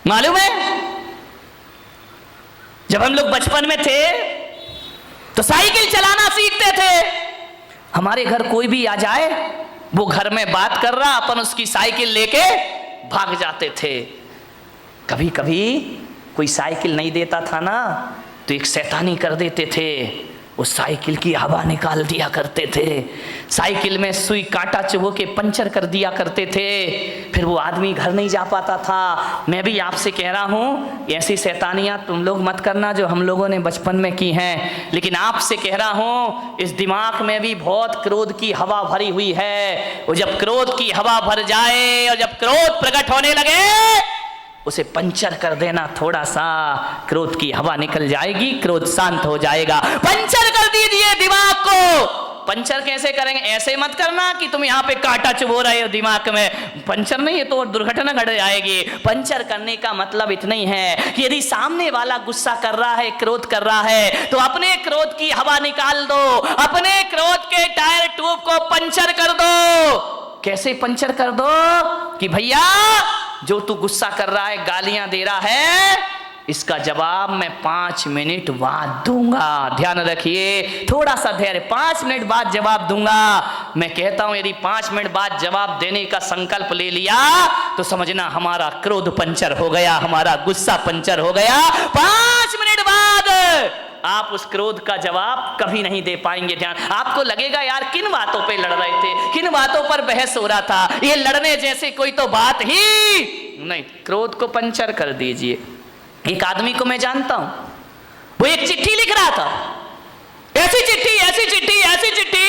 मालूम है, जब हम लोग बचपन में थे तो साइकिल चलाना सीखते थे। हमारे घर कोई भी आ जाए, वो घर में बात कर रहा, अपन उसकी साइकिल लेके भाग जाते थे। कभी कभी कोई साइकिल नहीं देता था ना, तो एक शैतानी कर देते थे, उस साइकिल की हवा निकाल दिया करते थे, साइकिल में सुई कांटा चुभो के पंचर कर दिया करते थे, फिर वो आदमी घर नहीं जा पाता था। मैं भी आपसे कह रहा हूँ, ऐसी शैतानियाँ तुम लोग मत करना जो हम लोगों ने बचपन में की हैं, लेकिन आपसे कह रहा हूँ इस दिमाग में भी बहुत क्रोध की हवा भरी हुई है। और जब क्रोध की हवा भर जाए और जब क्रोध प्रकट होने लगे, उसे पंचर कर देना, थोड़ा सा क्रोध की हवा निकल जाएगी, क्रोध शांत हो जाएगा। पंचर कर दीजिए दिमाग को। पंचर कैसे करेंगे? ऐसे मत करना कि तुम यहाँ पे कांटा चुभो रहे हो दिमाग में, पंचर नहीं, ये तो दुर्घटना घट जाएगी। पंचर करने का मतलब इतना ही है कि यदि सामने वाला गुस्सा कर रहा है, क्रोध कर रहा है, तो अपने क्रोध की हवा निकाल दो, अपने क्रोध के टायर ट्यूब को पंचर कर दो। कैसे पंचर कर दो? कि भैया जो तू गुस्सा कर रहा है, गालियां दे रहा है, इसका जवाब मैं 5 मिनट बाद दूंगा। ध्यान रखिए, थोड़ा सा धैर्य, 5 मिनट बाद जवाब दूंगा। मैं कहता हूं यदि 5 मिनट बाद जवाब देने का संकल्प ले लिया तो समझना हमारा क्रोध पंचर हो गया, हमारा गुस्सा पंचर हो गया। 5 मिनट बाद आप उस क्रोध का जवाब कभी नहीं दे पाएंगे। ध्यान, आपको लगेगा यार किन बातों पे लड़ रहे थे, किन बातों पर बहस हो रहा था, ये लड़ने जैसे कोई तो बात ही नहीं। क्रोध को पंचर कर दीजिए। एक आदमी को मैं जानता हूं, वो एक चिट्ठी लिख रहा था, ऐसी चिट्ठी, ऐसी चिट्ठी, ऐसी चिट्ठी,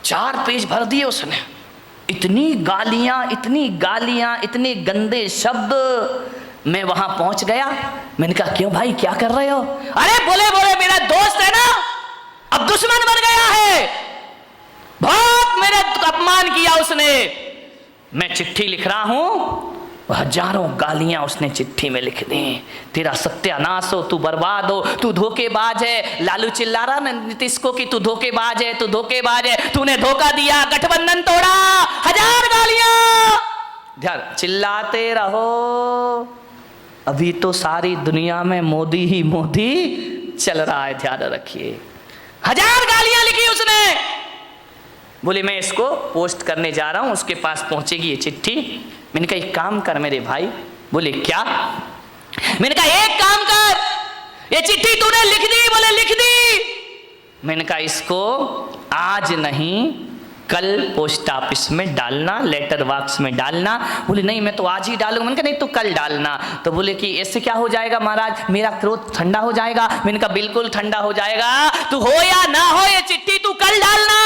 4 पेज भर दिए उसने। इतनी गालियां, इतनी गालियां, इतने गंदे शब्द। मैं वहां पहुंच गया, मैंने कहा क्यों भाई, क्या कर रहे हो? अरे बोले बोले मेरा दोस्त है ना, अब दुश्मन बन गया है, बहुत मेरा अपमान किया उसने। मैं चिट्ठी लिख रहा हूं, हजारों गालियां उसने चिट्ठी में लिख दी। तेरा सत्यानाश हो, तू बर्बाद हो, तू धोखेबाज है। लालू चिल्ला रहा ना नीतीश को कि तू धोखेबाज है, तू धोखेबाज है, तूने धोखा दिया, गठबंधन तोड़ा, 1000 गालियां। ध्यान, चिल्लाते रहो, अभी तो सारी दुनिया में मोदी ही मोदी चल रहा है। ध्यान रखिए, 1000 गालियां लिखी उसने। बोले मैं इसको पोस्ट करने जा रहा हूं, उसके पास पहुंचेगी ये चिट्ठी। मैंने कहा एक काम कर मेरे भाई। बोले क्या? मैंने कहा एक काम कर, ये चिट्ठी तूने लिख दी? बोले लिख दी। मैंने कहा इसको आज नहीं कल पोस्ट ऑफिस में डालना, लेटर बॉक्स में डालना। बोले नहीं मैं तो आज ही डालूंगा। मैंने कहा नहीं तो कल डालना। तो बोले कि ऐसे क्या हो जाएगा महाराज, मेरा क्रोध ठंडा हो जाएगा। मैंने कहा बिल्कुल ठंडा हो जाएगा, तू हो या ना हो ये चिट्ठी तू कल डालना,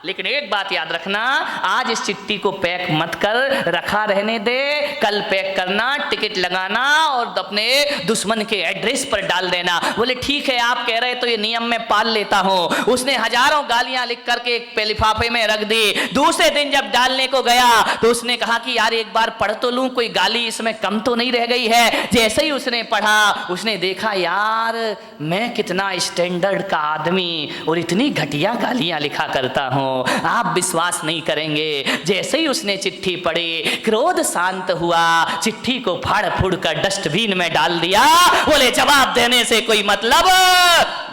लेकिन एक बात याद रखना, आज इस चिट्ठी को पैक मत कर, रखा रहने दे, कल पैक करना, टिकट लगाना और अपने दुश्मन के एड्रेस पर डाल देना। बोले ठीक है आप कह रहे तो ये नियम मैं पाल लेता हूं। उसने हजारों गालियां लिख करके एक लिफाफे में रख दी। दूसरे दिन जब डालने को गया तो उसने कहा कि यार एक बार पढ़ तो लूं, कोई गाली इसमें कम तो नहीं रह गई है। जैसे ही उसने पढ़ा, उसने देखा यार मैं कितना स्टैंडर्ड का आदमी और इतनी घटिया गालियां लिखा करता हूं, आप विश्वास नहीं करेंगे। जैसे ही उसने चिट्ठी पढ़ी, क्रोध शांत हुआ, चिट्ठी को फाड़ फूड़ कर डस्टबिन में डाल दिया। बोले जवाब देने से कोई मतलब।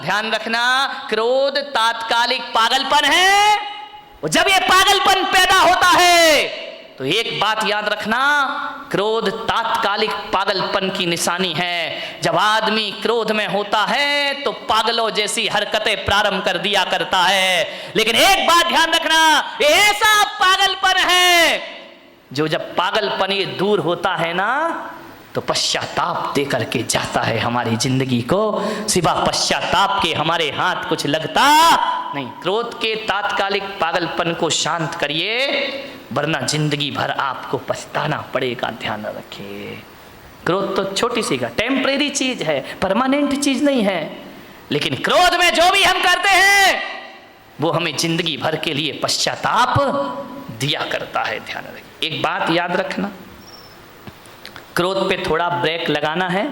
ध्यान रखना, क्रोध तात्कालिक पागलपन है। जब ये पागलपन पैदा होता है तो एक बात याद रखना, क्रोध तात्कालिक पागलपन की निशानी है। जब आदमी क्रोध में होता है तो पागलों जैसी हरकतें प्रारंभ कर दिया करता है। लेकिन एक बात ध्यान रखना, ऐसा पागलपन है जो जब पागलपन ये दूर होता है ना तो पश्चाताप दे करके जाता है हमारी जिंदगी को। सिवा पश्चाताप के हमारे हाथ कुछ लगता नहीं। क्रोध के तात्कालिक पागलपन को शांत करिए, वरना जिंदगी भर आपको पछताना पड़ेगा। ध्यान रखिए, क्रोध तो छोटी सी का टेम्परेरी चीज है, परमानेंट चीज नहीं है। लेकिन क्रोध में जो भी हम करते हैं वो हमें जिंदगी भर के लिए पश्चाताप दिया करता है। ध्यान रखिए, एक बात याद रखना, क्रोध पे थोड़ा ब्रेक लगाना है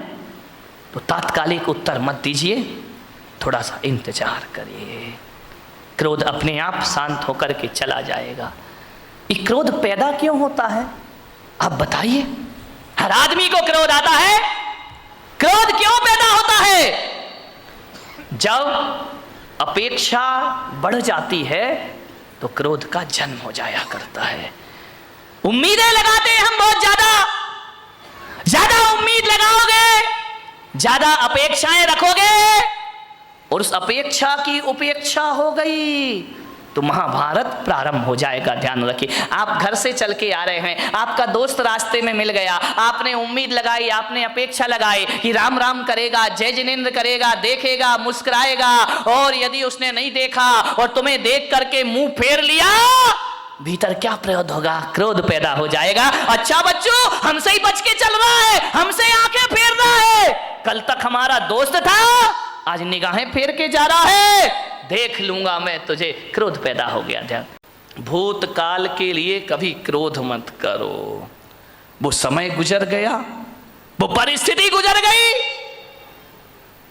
तो तात्कालिक उत्तर मत दीजिए, थोड़ा सा इंतजार करिए। क्रोध अपने आप शांत होकर के चला जाएगा। ये क्रोध पैदा क्यों होता है आप बताइए? हर आदमी को क्रोध आता है। क्रोध क्यों पैदा होता है? जब अपेक्षा बढ़ जाती है तो क्रोध का जन्म हो जाया करता है। उम्मीदें लगाते हैं हम बहुत ज्यादा उम्मीद लगाओगे, ज्यादा अपेक्षाएं रखोगे और उस अपेक्षा की उपेक्षा हो गई तो महाभारत प्रारंभ हो जाएगा। ध्यान रखिए, आप घर से चल के आ रहे हैं, आपका दोस्त रास्ते में मिल गया, आपने उम्मीद लगाई, आपने अपेक्षा लगाई कि राम राम करेगा, जय जिनेंद्र करेगा, देखेगा, मुस्कुराएगा, और यदि उसने नहीं देखा और तुम्हें देख करके मुंह फेर लिया, भीतर क्या प्रयोद होगा? क्रोध पैदा हो जाएगा। अच्छा बच्चों, हमसे ही बच के चल रहा है, हमसे आंखें फेर रहा है, कल तक हमारा दोस्त था, आज निगाहें फेर के जा रहा है, देख लूंगा मैं तुझे। क्रोध पैदा हो गया। ध्यान, भूतकाल के लिए कभी क्रोध मत करो। वो समय गुजर गया, वो परिस्थिति गुजर गई,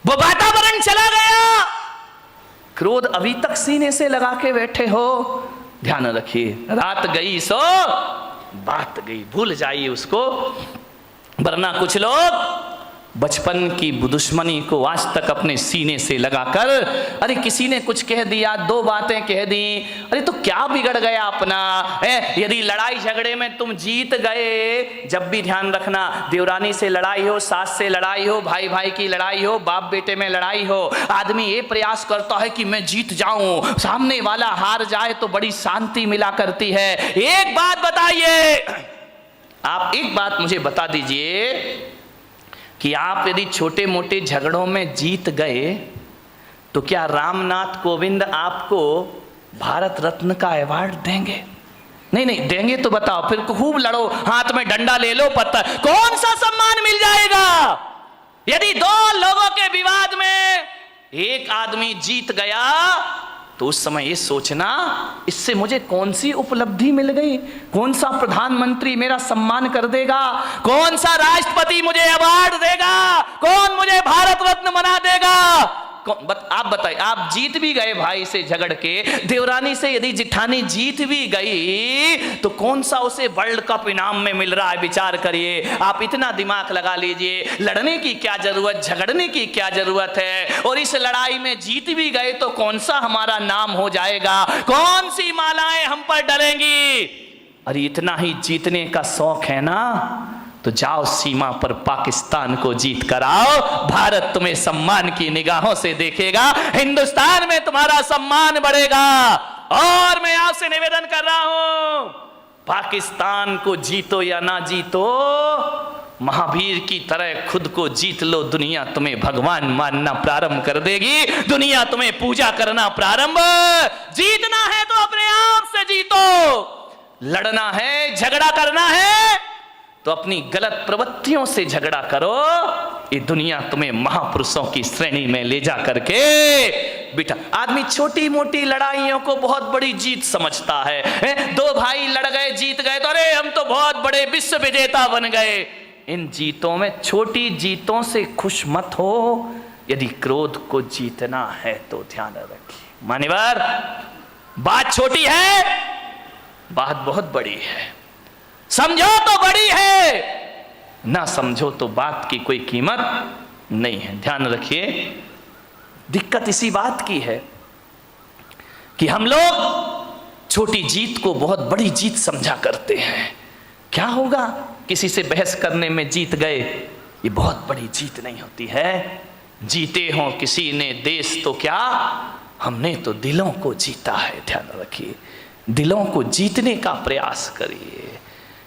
वो वातावरण चला गया, क्रोध अभी तक सीने से लगा के बैठे हो। ध्यान रखिए, रात गई सो बात गई, भूल जाइए उसको। वरना कुछ लोग बचपन की दुश्मनी को आज तक अपने सीने से लगाकर, अरे किसी ने कुछ कह दिया, दो बातें कह दी, अरे तो क्या बिगड़ गया अपना है? यदि लड़ाई झगड़े में तुम जीत गए, जब भी ध्यान रखना, देवरानी से लड़ाई हो, सास से लड़ाई हो, भाई भाई की लड़ाई हो, बाप बेटे में लड़ाई हो, आदमी ये प्रयास करता है कि मैं जीत जाऊं, सामने वाला हार जाए तो बड़ी शांति मिला करती है। एक बात बताइए, आप एक बात मुझे बता दीजिए कि आप यदि छोटे मोटे झगड़ों में जीत गए तो क्या रामनाथ कोविंद आपको भारत रत्न का अवार्ड देंगे? नहीं देंगे तो बताओ, फिर खूब लड़ो, हाथ में डंडा ले लो, पत्थर, कौन सा सम्मान मिल जाएगा? यदि दो लोगों के विवाद में एक आदमी जीत गया तो उस समय ये सोचना, इससे मुझे कौन सी उपलब्धि मिल गई, कौन सा प्रधानमंत्री मेरा सम्मान कर देगा, कौन सा राष्ट्रपति मुझे अवार्ड देगा, कौन मुझे भारत रत्न बना देगा। आप बताइए, आप जीत भी गए भाई से झगड़ के, देवरानी से यदि जिठानी जीत भी गई तो कौन सा उसे वर्ल्ड कप इनाम में मिल रहा है? विचार करिए, आप इतना दिमाग लगा लीजिए। लड़ने की क्या जरूरत, झगड़ने की क्या जरूरत है? और इस लड़ाई में जीत भी गए तो कौन सा हमारा नाम हो जाएगा, कौन सी मालाएं हम पर डलेंगी? अरे इतना ही जीतने का शौक है ना, तो जाओ सीमा पर पाकिस्तान को जीत कर आओ, भारत तुम्हें सम्मान की निगाहों से देखेगा, हिंदुस्तान में तुम्हारा सम्मान बढ़ेगा। और मैं आपसे निवेदन कर रहा हूं, पाकिस्तान को जीतो या ना जीतो, महावीर की तरह खुद को जीत लो, दुनिया तुम्हें भगवान मानना प्रारंभ कर देगी, दुनिया तुम्हें पूजा करना प्रारंभ। जीतना है तो अपने आप से जीतो, लड़ना है, झगड़ा करना है तो अपनी गलत प्रवृत्तियों से झगड़ा करो। ये दुनिया तुम्हें महापुरुषों की श्रेणी में ले जा करके बिठा। आदमी छोटी मोटी लड़ाइयों को बहुत बड़ी जीत समझता है। दो भाई लड़ गए, जीत गए तो अरे हम तो बहुत बड़े विश्व विजेता बन गए। इन जीतों में, छोटी जीतों से खुश मत हो। यदि क्रोध को जीतना है तो ध्यान रखिए मान्यवर, बात छोटी है, बात बहुत बड़ी है। समझो तो बड़ी है, ना समझो तो बात की कोई कीमत नहीं है। ध्यान रखिए, दिक्कत इसी बात की है कि हम लोग छोटी जीत को बहुत बड़ी जीत समझा करते हैं। क्या होगा, किसी से बहस करने में जीत गए, ये बहुत बड़ी जीत नहीं होती है। जीते हो किसी ने देश तो क्या, हमने तो दिलों को जीता है। ध्यान रखिए, दिलों को जीतने का प्रयास करिए।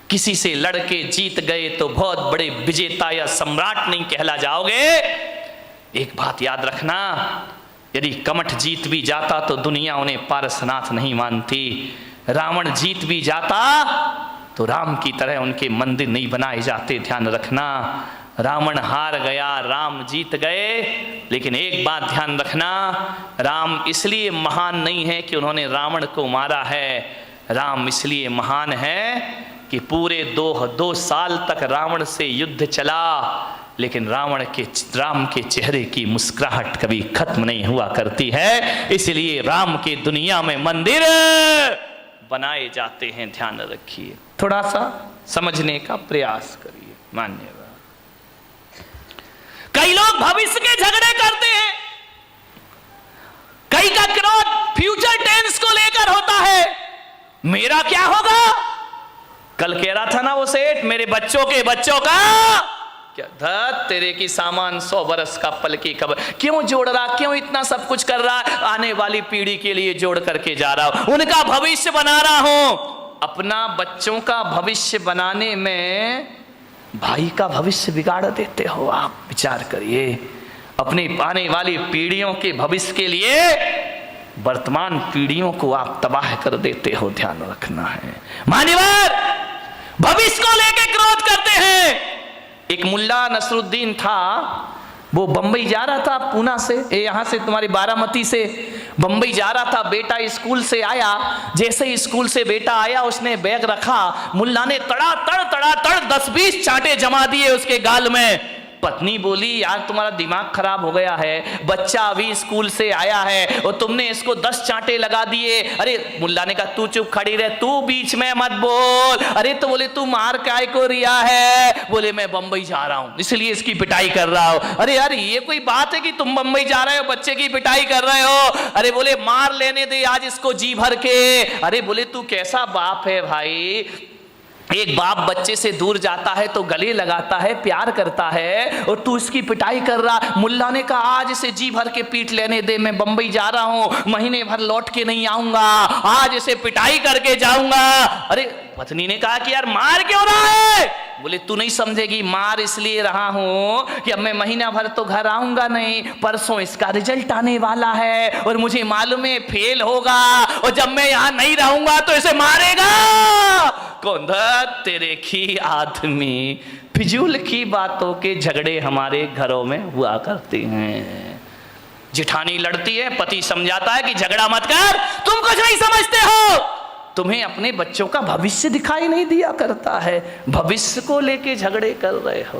किसी से लड़के जीत गए तो बहुत बड़े विजेता या सम्राट नहीं कहला जाओगे। एक बात याद रखना, यदि कमठ जीत भी जाता तो दुनिया उन्हें पारसनाथ नहीं मानती। रावण जीत भी जाता तो राम की तरह उनके मंदिर नहीं बनाए जाते। ध्यान रखना, रावण हार गया, राम जीत गए। लेकिन एक बात ध्यान रखना, राम इसलिए महान नहीं है कि उन्होंने रावण को मारा है। राम इसलिए महान है कि पूरे दो साल तक रावण से युद्ध चला, लेकिन राम के चेहरे की मुस्कुराहट कभी खत्म नहीं हुआ करती है। इसलिए राम के दुनिया में मंदिर बनाए जाते हैं। ध्यान रखिए, थोड़ा सा समझने का प्रयास करिए। मान्यवर। कई लोग भविष्य के झगड़े करते हैं, कई का क्रोध फ्यूचर टेंस को लेकर होता है, मेरा क्या होगा। कल कह रहा था ना वो सेठ, मेरे बच्चों के बच्चों का क्या धत तेरे की सामान 100 बरस का पल की खबर, क्यों जोड़ रहा, क्यों इतना सब कुछ कर रहा, आने वाली पीढ़ी के लिए जोड़ करके जा रहा हूं, उनका भविष्य बना रहा हूं। अपना बच्चों का भविष्य बनाने में भाई का भविष्य बिगाड़ देते हो आप। विचार करिए, अपनी आने वाली पीढ़ियों के भविष्य के लिए वर्तमान पीढ़ियों को आप तबाह कर देते हो, ध्यान रखना है। मान्यवर, भविष्य को लेकर क्रोध करते हैं। एक मुल्ला नसरुद्दीन था, वो बंबई जा रहा था पूना से, यहां से तुम्हारी बारामती से बंबई जा रहा था। बेटा स्कूल से आया, जैसे ही स्कूल से बेटा आया उसने बैग रखा, मुल्ला ने तड़ा तड़ 10-20 चांटे जमा दिए उसके गाल में। पत्नी बोली, यार तुम्हारा दिमाग खराब हो गया है, बच्चा अभी स्कूल से आया है और तुमने इसको 10 चांटे लगा दिए। अरे मुल्ला ने कहा तू चुप खड़ी रह, तू बीच में मत बोल। अरे तो बोले तू मार काय को रिया है, बोले मैं बंबई जा रहा हूं इसलिए इसकी पिटाई कर रहा हूं। अरे यार ये कोई बात है कि तुम बंबई जा रहे हो बच्चे की पिटाई कर रहे हो। अरे बोले मार लेने दे आज इसको जी भर के। अरे बोले तू कैसा बाप है भाई, एक बाप बच्चे से दूर जाता है तो गले लगाता है, प्यार करता है, और तू इसकी पिटाई कर रहा। मुल्ला ने कहा आज इसे जी भर के पीट लेने दे, मैं बंबई जा रहा हूं, महीने भर लौट के नहीं आऊंगा, आज इसे पिटाई करके जाऊंगा। अरे पत्नी ने कहा कि यार मार क्यों रहा है। बोले तू नहीं समझेगी, मार इसलिए रहा हूं कि अब मैं महीना भर तो घर आऊंगा नहीं, परसों इसका रिजल्ट आने वाला है और मुझे मालूम है फेल होगा, और जब मैं यहां नहीं रहूंगा तो इसे मारेगा कौन। तेरे की आदमी, फिजूल की बातों के झगड़े हमारे घरों में हुआ करते हैं। जिठानी लड़ती है, पति समझाता है कि झगड़ा मत कर, तुम कुछ नहीं समझते हो, तुम्हें अपने बच्चों का भविष्य दिखाई नहीं दिया करता है, भविष्य को लेके झगड़े कर रहे हो।